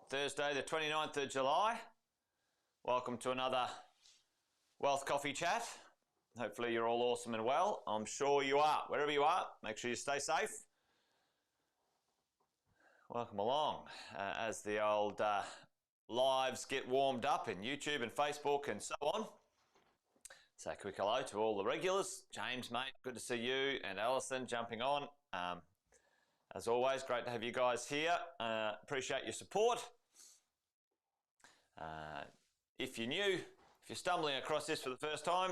Thursday the 29th of July. Welcome to another Wealth Coffee Chat. Hopefully you're all awesome and well. I'm sure you are. Wherever you are, make sure you stay safe. Welcome along as the old lives get warmed up in YouTube and Facebook and so on. Say a quick hello to all the regulars. James, mate, good to see you, and Alison jumping on. As always, great to have you guys here. Appreciate your support. If you're new, if you're stumbling across this for the first time,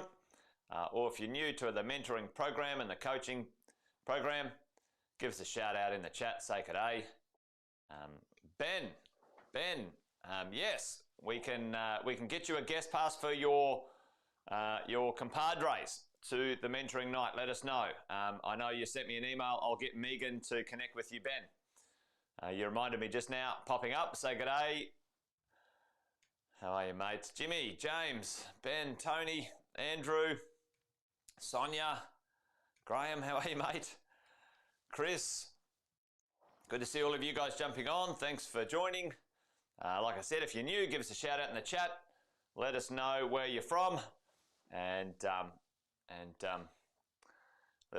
or if you're new to the mentoring program and the coaching program, give us a shout out in the chat, say g'day. Ben, yes, we can get you a guest pass for your compadres to the mentoring night. Let us know. I know you sent me an email. I'll get Megan to connect with you, Ben. You reminded me just now, popping up, say g'day. How are you, mates? Jimmy, James, Ben, Tony, Andrew, Sonia, Graham, how are you, mate? Chris, good to see all of you guys jumping on. Thanks for joining. Like I said, if you're new, give us a shout out in the chat. Let us know where you're from, and let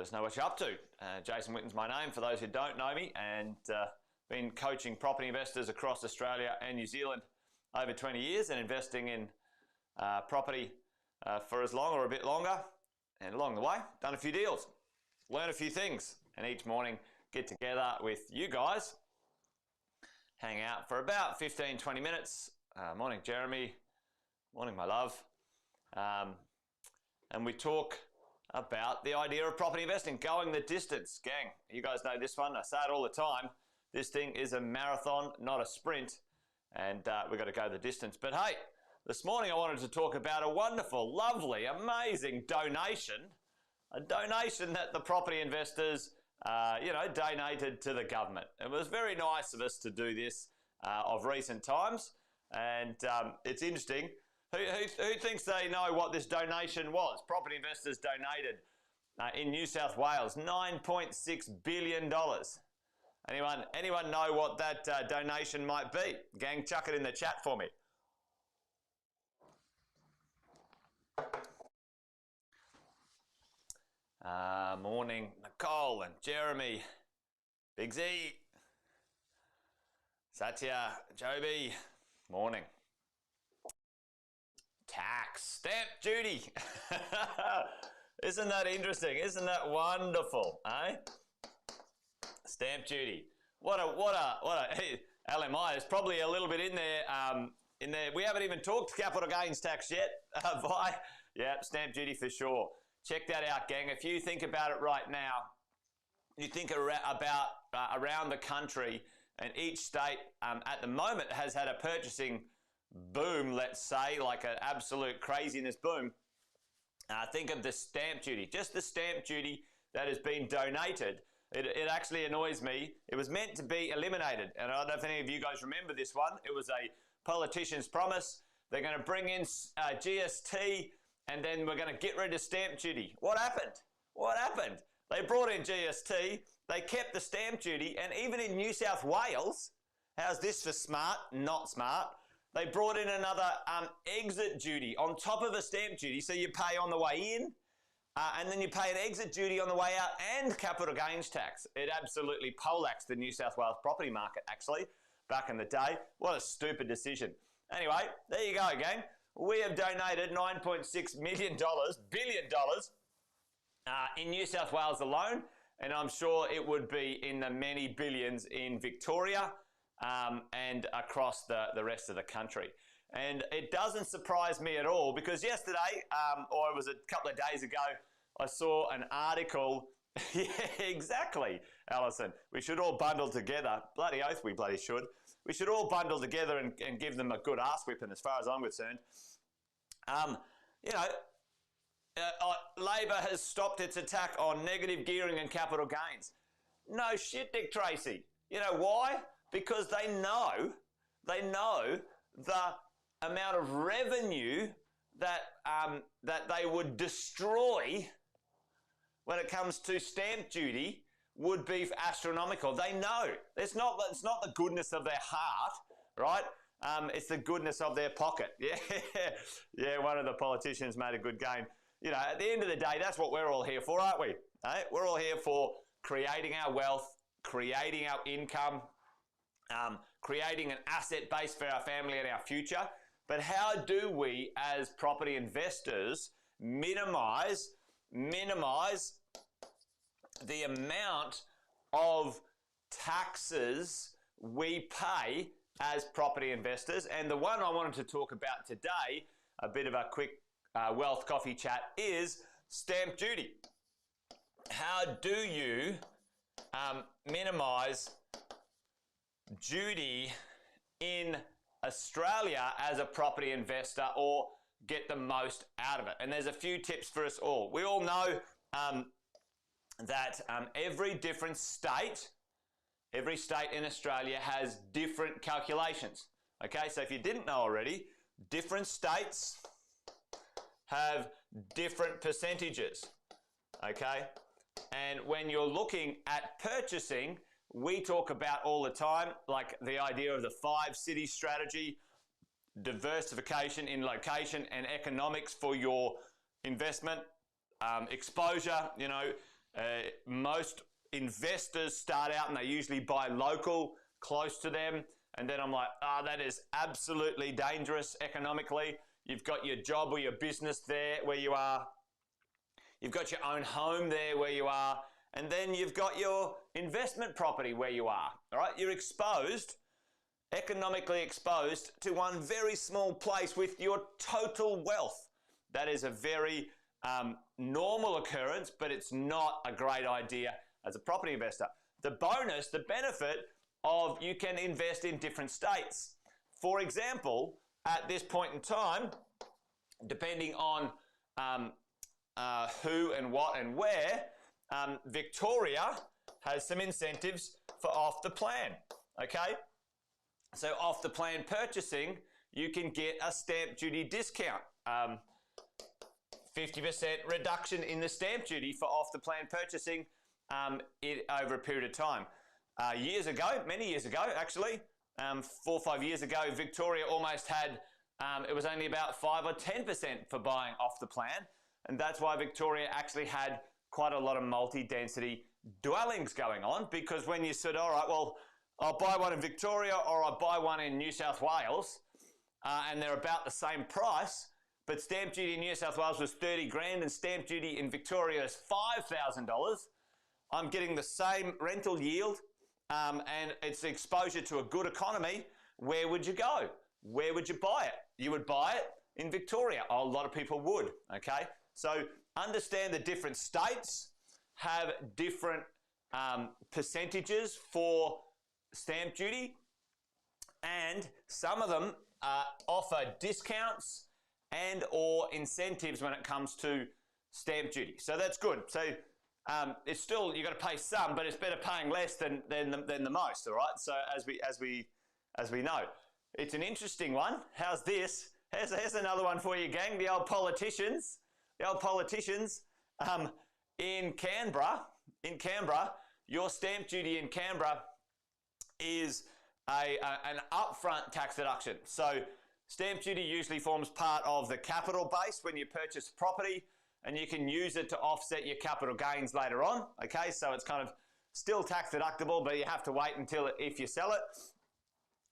us know what you're up to. Jason Witten's my name for those who don't know me, and been coaching property investors across Australia and New Zealand over 20 years, and investing in property for as long or a bit longer. And along the way, done a few deals, learn a few things, and each morning get together with you guys, hang out for about 15-20 minutes. Morning, Jeremy. Morning, my love. And we talk about the idea of property investing, going the distance. Gang, you guys know this one. I say it all the time. This thing is a marathon, not a sprint. And we've got to go the distance. But hey, this morning I wanted to talk about a wonderful, lovely, amazing donation. A donation that the property investors, donated to the government. It was very nice of us to do this of recent times. And it's interesting. Who thinks they know what this donation was? Property investors donated in New South Wales $9.6 billion. Anyone know what that donation might be? Gang, chuck it in the chat for me. Morning, Nicole and Jeremy, Big Z, Satya, Joby, morning. Tax, stamp duty. Isn't that interesting? Isn't that wonderful, eh? Stamp duty. What a hey, LMI is probably a little bit in there. We haven't even talked capital gains tax yet. Stamp duty for sure. Check that out, gang. If you think about it right now, you think about around the country, and each state at the moment has had a purchasing boom, let's say, like an absolute craziness boom. Think of the stamp duty, just the stamp duty that has been donated. It actually annoys me. It was meant to be eliminated. And I don't know if any of you guys remember this one. It was a politician's promise. They're going to bring in GST, and then we're going to get rid of stamp duty. What happened? What happened? They brought in GST. They kept the stamp duty. And even in New South Wales, how's this for smart? Not smart. They brought in another exit duty on top of a stamp duty. So you pay on the way in, and then you pay an exit duty on the way out, and capital gains tax. It absolutely poleaxed the New South Wales property market, actually, back in the day. What a stupid decision. Anyway, there you go, gang. We have donated $9.6 billion in New South Wales alone, and I'm sure it would be in the many billions in Victoria and across the rest of the country. And it doesn't surprise me at all, because yesterday, or it was a couple of days ago, I saw an article. Yeah, exactly, Alison. We should all bundle together. Bloody oath, we bloody should. We should all bundle together and give them a good ass whipping, as far as I'm concerned. Labor has stopped its attack on negative gearing and capital gains. No shit, Dick Tracy. You know why? Because they know the amount of revenue that they would destroy when it comes to stamp duty would be astronomical. They know. It's not the goodness of their heart right? It's the goodness of their pocket. Yeah, yeah. One of the politicians made a good game. You know, at the end of the day, that's what we're all here for, aren't we? We're all here for creating our wealth, creating our income, creating an asset base for our family and our future. But how do we, as property investors, minimize the amount of taxes we pay as property investors? And the one I wanted to talk about today, a bit of a quick wealth coffee chat, is stamp duty. How do you minimize duty in Australia as a property investor, or get the most out of it? And there's a few tips for us all. We all know that every state in Australia has different calculations. Okay, so if you didn't know already, different states have different percentages. Okay, and when you're looking at purchasing, we talk about all the time, like the idea of the 5-city strategy, diversification in location and economics for your investment exposure. You know, most investors start out and they usually buy local, close to them. And then I'm like, that is absolutely dangerous economically. You've got your job or your business there where you are. You've got your own home there where you are. And then you've got your investment property where you are. All right, you're economically exposed to one very small place with your total wealth. That is a very normal occurrence, but it's not a great idea as a property investor. The benefit of you can invest in different states. For example, at this point in time, depending on who and what and where, Victoria has some incentives for off the plan. Okay, so off the plan purchasing, you can get a stamp duty discount, 50% reduction in the stamp duty for off the plan purchasing over a period of time. Many years ago actually, 4 or 5 years ago, Victoria almost had it was only about 5 or 10% for buying off the plan, and that's why Victoria actually had quite a lot of multi-density dwellings going on, because when you said, all right, well, I'll buy one in Victoria or I'll buy one in New South Wales, and they're about the same price, but stamp duty in New South Wales was 30 grand and stamp duty in Victoria is $5,000. I'm getting the same rental yield, and it's exposure to a good economy. Where would you go? Where would you buy it? You would buy it in Victoria. A lot of people would, okay? So understand the different states have different percentages for stamp duty, and some of them offer discounts and or incentives when it comes to stamp duty. So that's good. So it's still, you've got to pay some, but it's better paying less than the most, all right? So as we know. It's an interesting one. How's this? Here's another one for you, gang. The old politicians. In Canberra, your stamp duty in Canberra is an upfront tax deduction. So stamp duty usually forms part of the capital base when you purchase property, and you can use it to offset your capital gains later on. Okay, so it's kind of still tax deductible, but you have to wait until if you sell it.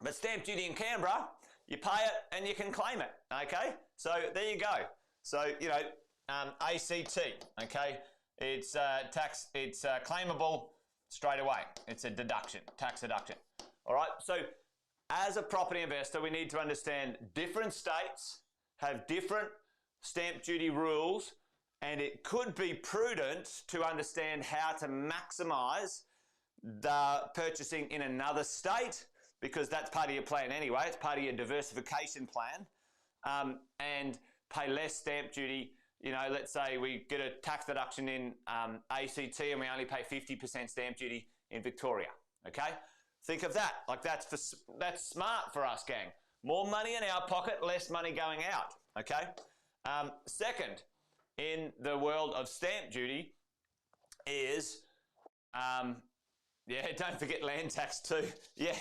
But stamp duty in Canberra, you pay it and you can claim it. Okay, so there you go. So you know, ACT. Okay, it's claimable straight away. It's a deduction, tax deduction. All right. So as a property investor, we need to understand different states have different stamp duty rules, and it could be prudent to understand how to maximize the purchasing in another state, because that's part of your plan anyway. It's part of your diversification plan, and pay less stamp duty. You know, let's say we get a tax deduction in ACT and we only pay 50% stamp duty in Victoria. Okay, think of that. Like that's smart for us, gang. More money in our pocket, less money going out. Okay. Second, in the world of stamp duty is, yeah, don't forget land tax too. Yeah,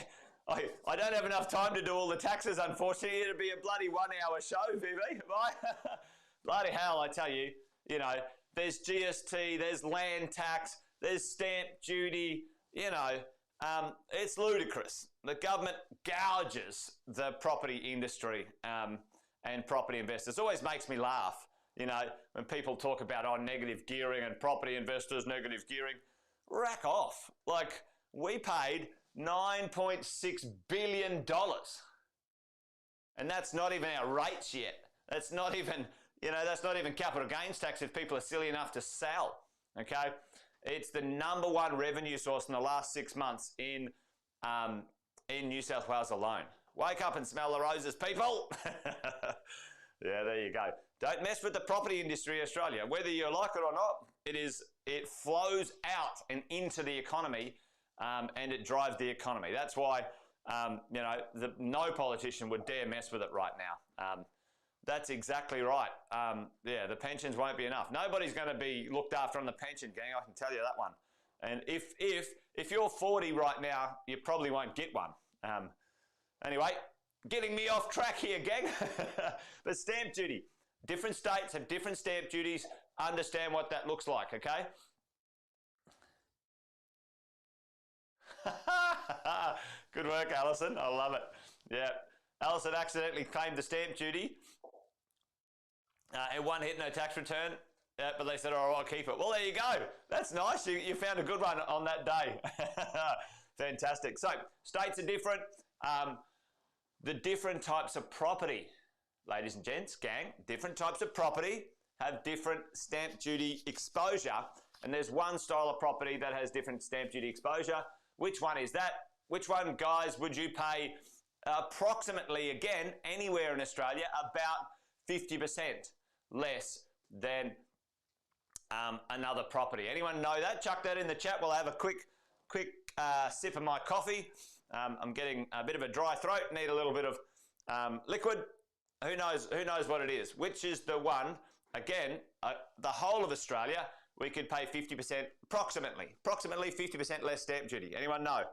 I don't have enough time to do all the taxes, unfortunately. It'd be a bloody 1 hour show, Vivi. Bloody hell, I tell you, you know, there's GST, there's land tax, there's stamp duty, you know, it's ludicrous. The government gouges the property industry and property investors. It always makes me laugh, you know, when people talk about, oh, negative gearing and property investors, negative gearing. Rack off. Like, we paid $9.6 billion. And that's not even our rates yet. That's not even, you know, that's not even capital gains tax if people are silly enough to sell, okay? It's the #1 revenue source in the last 6 months in New South Wales alone. Wake up and smell the roses, people. Yeah, there you go. Don't mess with the property industry in Australia. Whether you like it or not, it flows out and into the economy, and it drives the economy. That's why, you know, no politician would dare mess with it right now. That's exactly right. Yeah, the pensions won't be enough. Nobody's going to be looked after on the pension, gang. I can tell you that one. And if you're 40 right now, you probably won't get one. Anyway, getting me off track here, gang. But stamp duty. Different states have different stamp duties. Understand what that looks like, okay? Good work, Alison. I love it. Yeah. Alison accidentally claimed the stamp duty. And one hit, no tax return. But they said, oh, I'll keep it. Well, there you go. That's nice. You found a good one on that day. Fantastic. So, states are different. The different types of property, ladies and gents, gang, different types of property have different stamp duty exposure. And there's one style of property that has different stamp duty exposure. Which one is that? Which one, guys, would you pay approximately, again, anywhere in Australia, about 50% less than another property? Anyone know that? Chuck that in the chat. We'll have a quick sip of my coffee. I'm getting a bit of a dry throat, need a little bit of liquid. Who knows what it is? Which is the one, again, the whole of Australia, we could pay 50%, approximately 50% less stamp duty. Anyone know?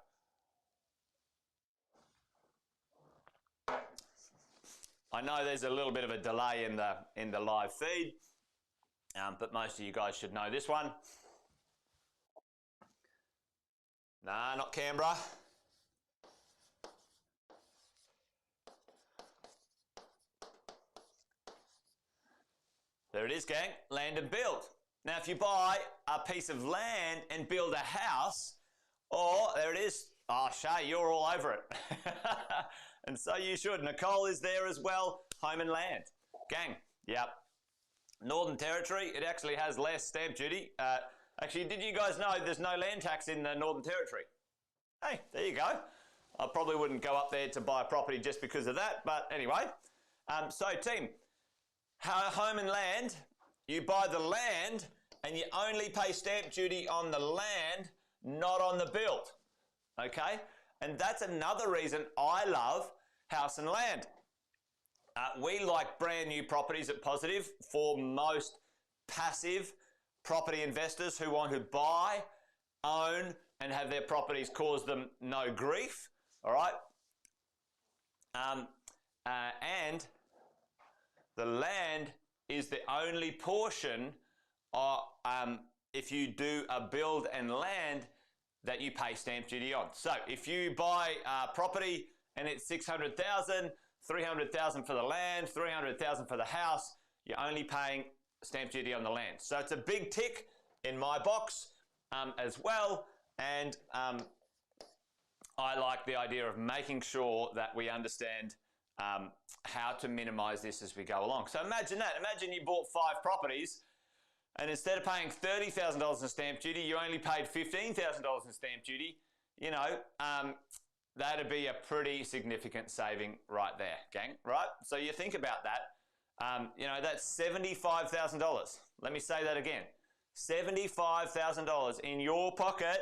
I know there's a little bit of a delay in the live feed, but most of you guys should know this one. Nah, not Canberra. There it is, gang. Land and build. Now, if you buy a piece of land and build a house, or there it is. Oh, Shay, you're all over it. And so you should. Nicole is there as well. Home and land. Gang, yep. Northern Territory, it actually has less stamp duty. Actually, did you guys know there's no land tax in the Northern Territory? Hey, there you go. I probably wouldn't go up there to buy a property just because of that. But anyway, so team, home and land, you buy the land and you only pay stamp duty on the land, not on the build. Okay? And that's another reason I love house and land. We like brand new properties at Positive for most passive property investors who want to buy, own, and have their properties cause them no grief. All right? And the land is the only portion of, if you do a build and land, that you pay stamp duty on. So if you buy property and it's 600,000, 300,000 for the land, 300,000 for the house, you're only paying stamp duty on the land. So it's a big tick in my box as well. And I like the idea of making sure that we understand how to minimize this as we go along. So imagine that. Imagine you bought 5 properties, and instead of paying $30,000 in stamp duty, you only paid $15,000 in stamp duty. You know, that'd be a pretty significant saving right there, gang, right? So you think about that. You know, that's $75,000. Let me say that again. $75,000 in your pocket,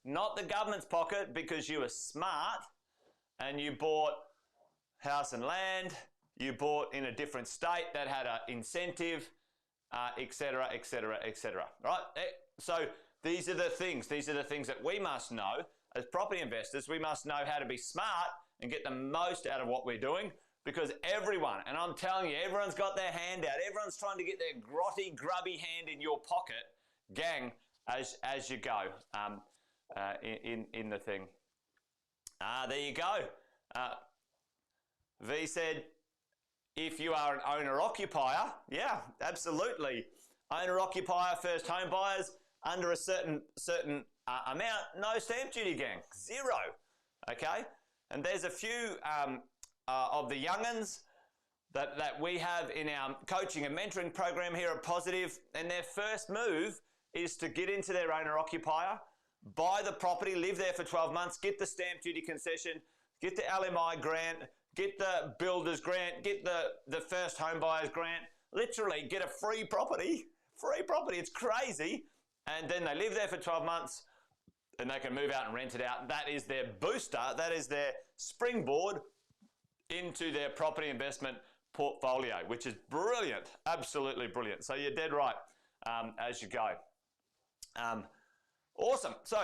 not the government's pocket, because you were smart and you bought house and land, you bought in a different state that had an incentive, etc., etc., etc. Right? So these are the things that we must know as property investors, we must know how to be smart and get the most out of what we're doing, because everyone, and I'm telling you, everyone's got their hand out. Everyone's trying to get their grotty, grubby hand in your pocket, gang, as you go in the thing. There you go. V said, if you are an owner-occupier, yeah, absolutely. Owner-occupier, first home buyers, under a certain amount, no stamp duty, gang, 0. Okay, and there's a few of the young'uns that we have in our coaching and mentoring program here at Positive, and their first move is to get into their owner-occupier, buy the property, live there for 12 months, get the stamp duty concession, get the LMI grant, get the builder's grant, get the first home buyer's grant, literally get a free property, it's crazy, and then they live there for 12 months and they can move out and rent it out. That is their booster, that is their springboard into their property investment portfolio, which is brilliant, absolutely brilliant. So you're dead right as you go. Awesome. So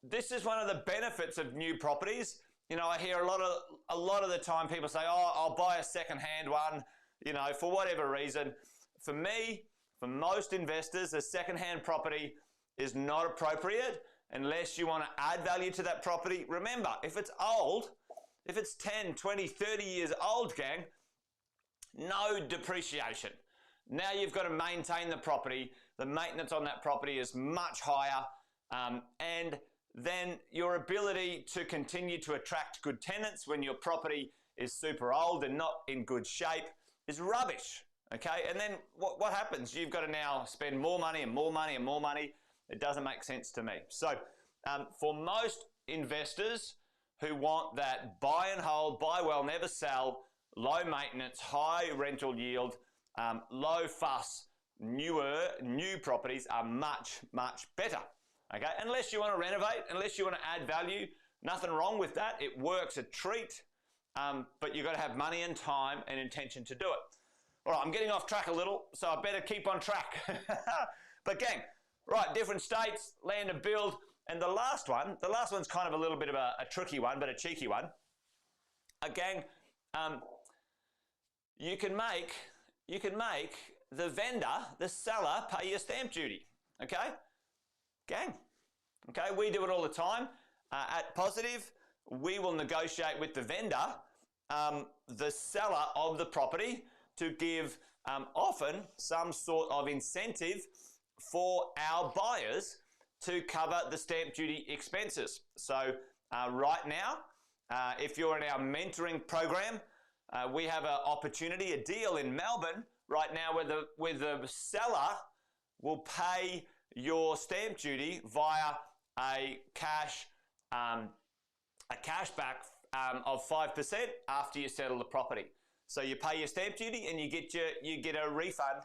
this is one of the benefits of new properties. You know, I hear a lot of the time people say, oh, I'll buy a second-hand one, you know, for whatever reason. For me, for most investors, a second-hand property is not appropriate unless you want to add value to that property. Remember, if it's old, if it's 10, 20, 30 years old, gang, no depreciation. Now you've got to maintain the property. The maintenance on that property is much higher. And then your ability to continue to attract good tenants when your property is super old and not in good shape is rubbish, okay? And then what happens? You've got to now spend more money and more money and more money. It doesn't make sense to me. So for most investors who want that buy and hold, buy well, never sell, low maintenance, high rental yield, low fuss, new properties are much, much better. Okay, unless you want to renovate, unless you want to add value, nothing wrong with that. It works a treat, but you've got to have money and time and intention to do it. All right, I'm getting off track a little, so I better keep on track. But gang, right, different states, land and build, and the last one's kind of a little bit of a tricky one, but a cheeky one. Gang, you can make the vendor, the seller, pay your stamp duty. Okay. Gang, okay, we do it all the time. At Positive, we will negotiate with the vendor, the seller of the property, to give often some sort of incentive for our buyers to cover the stamp duty expenses. So right now, if you're in our mentoring program, we have an opportunity, a deal in Melbourne right now where the seller will pay your stamp duty via a cashback of 5% after you settle the property. So you pay your stamp duty and you get a refund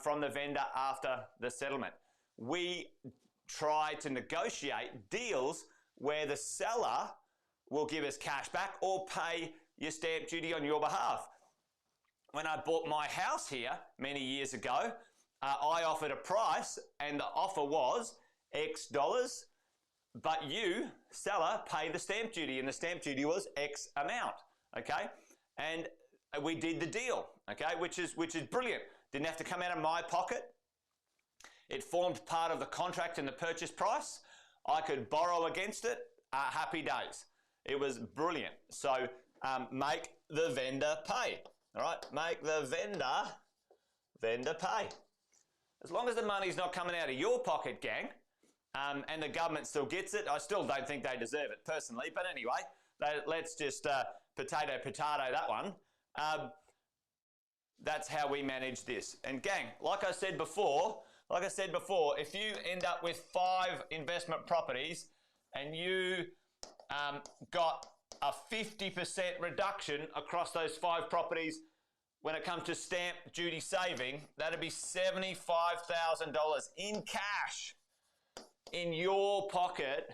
from the vendor after the settlement. We try to negotiate deals where the seller will give us cash back or pay your stamp duty on your behalf. When I bought my house here many years ago, I offered a price and the offer was X dollars, but you, seller, pay the stamp duty, and the stamp duty was X amount, okay? And we did the deal, okay, which is brilliant. Didn't have to come out of my pocket. It formed part of the contract and the purchase price. I could borrow against it. Happy days. It was brilliant. So make the vendor pay, all right? Make the vendor pay. As long as the money's not coming out of your pocket, gang, and the government still gets it, I still don't think they deserve it personally. But anyway, let's just potato that one. That's how we manage this. And gang, like I said before, if you end up with 5 investment properties and you got a 50% reduction across those 5 properties, when it comes to stamp duty saving, that'd be $75,000 in cash in your pocket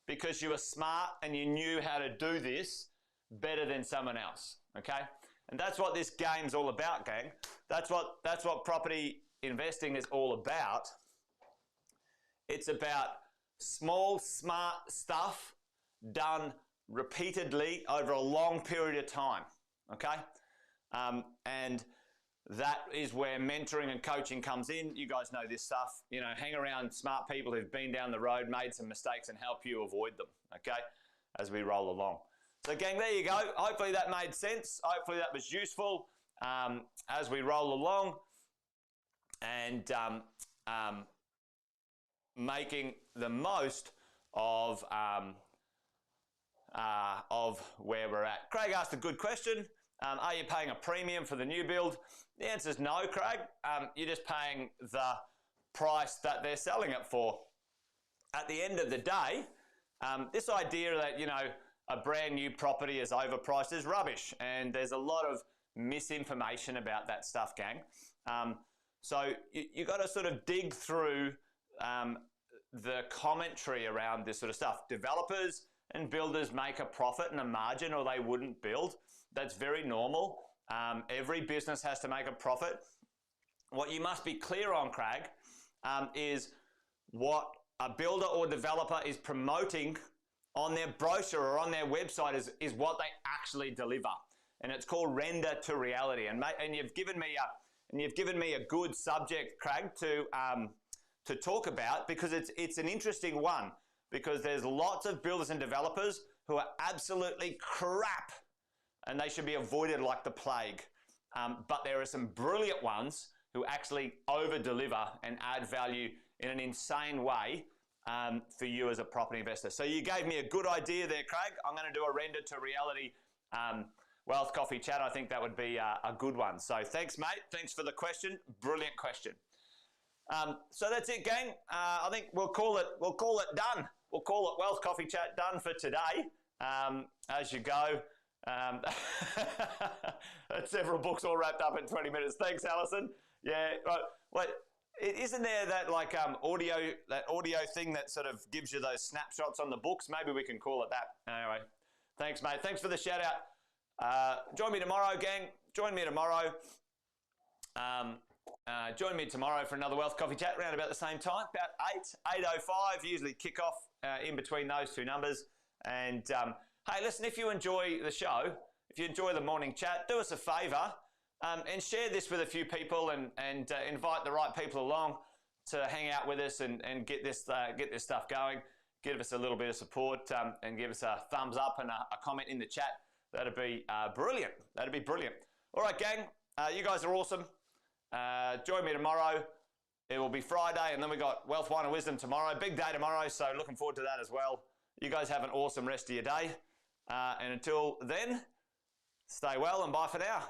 because you were smart and you knew how to do this better than someone else, okay? And that's what this game's all about, gang. That's what property investing is all about. It's about small, smart stuff done repeatedly over a long period of time, okay? And that is where mentoring and coaching comes in. You guys know this stuff. You know, hang around smart people who've been down the road, made some mistakes, and help you avoid them, okay, as we roll along. So, gang, there you go. Hopefully that made sense. Hopefully that was useful as we roll along and making the most of where we're at. Craig asked a good question. Are you paying a premium for the new build? The answer is no, Craig. You're just paying the price that they're selling it for. At the end of the day, this idea that, you know, a brand new property is overpriced is rubbish, and there's a lot of misinformation about that stuff, gang. So you got to sort of dig through the commentary around this sort of stuff. Developers and builders make a profit and a margin, or they wouldn't build. That's very normal. Every business has to make a profit. What you must be clear on, Craig, is what a builder or developer is promoting on their brochure or on their website is what they actually deliver, and it's called render to reality. And you've given me a good subject, Craig, to talk about, because it's an interesting one, because there's lots of builders and developers who are absolutely crap, and they should be avoided like the plague. But there are some brilliant ones who actually over-deliver and add value in an insane way for you as a property investor. So you gave me a good idea there, Craig. I'm going to do a render to reality Wealth Coffee Chat. I think that would be a good one. So thanks, mate. Thanks for the question. Brilliant question. So that's it, gang. I think we'll call it done. We'll call it Wealth Coffee Chat done for today. As you go. That's several books all wrapped up in 20 minutes. Thanks, Alison. Yeah, right. Wait, isn't there that audio thing that sort of gives you those snapshots on the books? Maybe we can call it that. Anyway, thanks, mate. Thanks for the shout out. Join me tomorrow, gang. Join me tomorrow. Join me tomorrow for another Wealth Coffee Chat around about the same time, about 8:05. Usually kick off in between those two numbers. And hey, listen, if you enjoy the show, if you enjoy the morning chat, do us a favour and share this with a few people and invite the right people along to hang out with us and get this stuff going. Give us a little bit of support and give us a thumbs up and a comment in the chat. That'd be brilliant. That'd be brilliant. All right, gang, you guys are awesome. Join me tomorrow. It will be Friday, and then we got Wealth, Wine and Wisdom tomorrow. Big day tomorrow, so looking forward to that as well. You guys have an awesome rest of your day. And until then, stay well and bye for now.